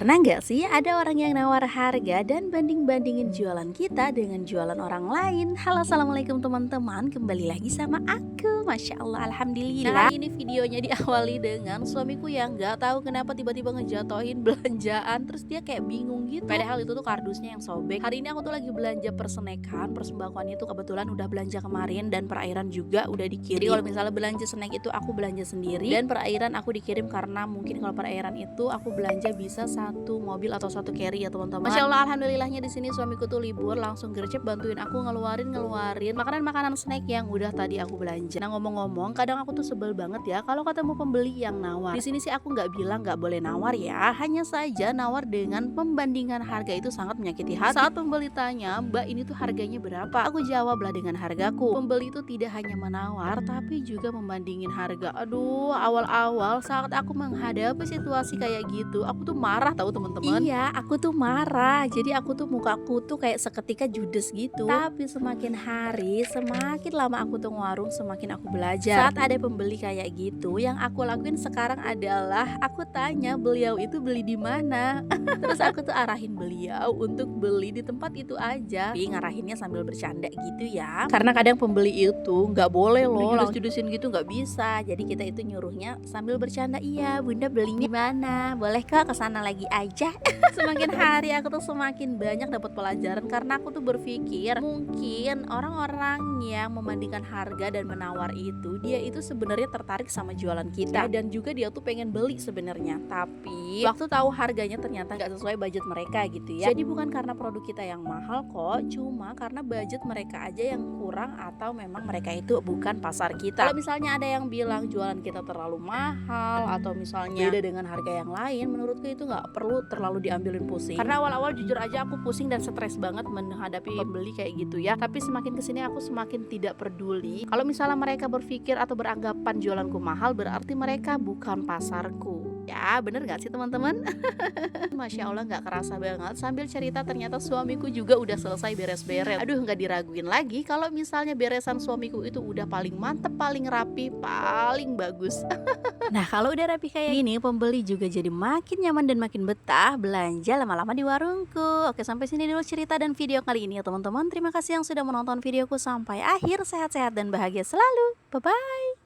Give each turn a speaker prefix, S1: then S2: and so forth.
S1: Pernah nggak sih ada orang yang nawar harga dan banding-bandingin jualan kita dengan jualan orang lain? Halo, assalamualaikum teman-teman, kembali lagi sama aku. Masya Allah, alhamdulillah. Nah, hari ini videonya diawali dengan suamiku yang nggak tahu kenapa tiba-tiba ngejatohin belanjaan, terus dia kayak bingung gitu. Padahal itu tuh kardusnya yang sobek. Hari ini aku tuh lagi belanja persenekan, persembahkuannya itu kebetulan udah belanja kemarin dan perairan juga udah dikirim. Jadi kalau misalnya belanja snack itu aku belanja sendiri dan perairan aku dikirim karena mungkin kalau perairan itu aku belanja bisa satu mobil atau satu carry ya teman-teman. Masya Allah, alhamdulillahnya di sini suamiku tuh libur, langsung gercep bantuin aku ngeluarin makanan-makanan snack yang udah tadi aku belanja. Nah, ngomong-ngomong, kadang aku tuh sebel banget ya kalau ketemu pembeli yang nawar. Di sini sih aku nggak bilang nggak boleh nawar ya, hanya saja nawar dengan pembandingan harga itu sangat menyakiti hati. Saat pembeli tanya, "Mbak, ini tuh harganya berapa?" Aku jawablah dengan hargaku. Pembeli itu tidak hanya menawar tapi juga membandingin harga. Aduh, awal-awal saat aku menghadapi situasi kayak gitu, aku tuh marah tahu teman-teman. Iya, aku tuh marah. Jadi aku tuh mukaku tuh kayak seketika judes gitu. Tapi semakin hari, semakin lama aku tuh warung, semakin aku belajar. Saat ada pembeli kayak gitu, yang aku lakuin sekarang adalah aku tanya beliau itu beli di mana. Terus aku tuh arahin beliau untuk beli di tempat itu aja. Tapi ngarahinnya sambil bercanda gitu ya. Karena kadang pembeli itu nggak boleh loh judes-judesin gitu, nggak bisa. Jadi kita itu nyuruhnya sambil bercanda, "Iya, Bunda belinya di mana? Boleh kak kesana lagi aja." Semakin hari aku tuh semakin banyak dapat pelajaran karena aku tuh berpikir mungkin orang-orang yang membandingkan harga dan menawar itu dia itu sebenarnya tertarik sama jualan kita dan juga dia tuh pengen beli sebenarnya, tapi waktu tahu harganya ternyata nggak sesuai budget mereka gitu ya. Jadi bukan karena produk kita yang mahal kok, cuma karena budget mereka aja yang kurang atau memang mereka itu bukan pasar kita. Kalau misalnya ada yang bilang jualan kita terlalu mahal atau misalnya beda dengan harga yang lain, menurutku itu nggak perlu terlalu diambilin pusing. Karena awal-awal jujur aja aku pusing dan stres banget menghadapi pembeli kayak gitu ya. Tapi semakin kesini aku semakin tidak peduli. Kalau misalnya mereka berpikir atau beranggapan jualanku mahal, berarti mereka bukan pasarku. Ya bener gak sih teman-teman? Masya Allah, gak kerasa banget sambil cerita ternyata suamiku juga udah selesai beres-beres. Aduh, gak diraguin lagi kalau misalnya beresan suamiku itu udah paling mantep, paling rapi, paling bagus. Nah, kalau udah rapi kayak gini, pembeli juga jadi makin nyaman dan makin betah belanja lama-lama di warungku. Oke, sampai sini dulu cerita dan video kali ini ya teman-teman. Terima kasih yang sudah menonton videoku sampai akhir. Sehat-sehat dan bahagia selalu. Bye-bye.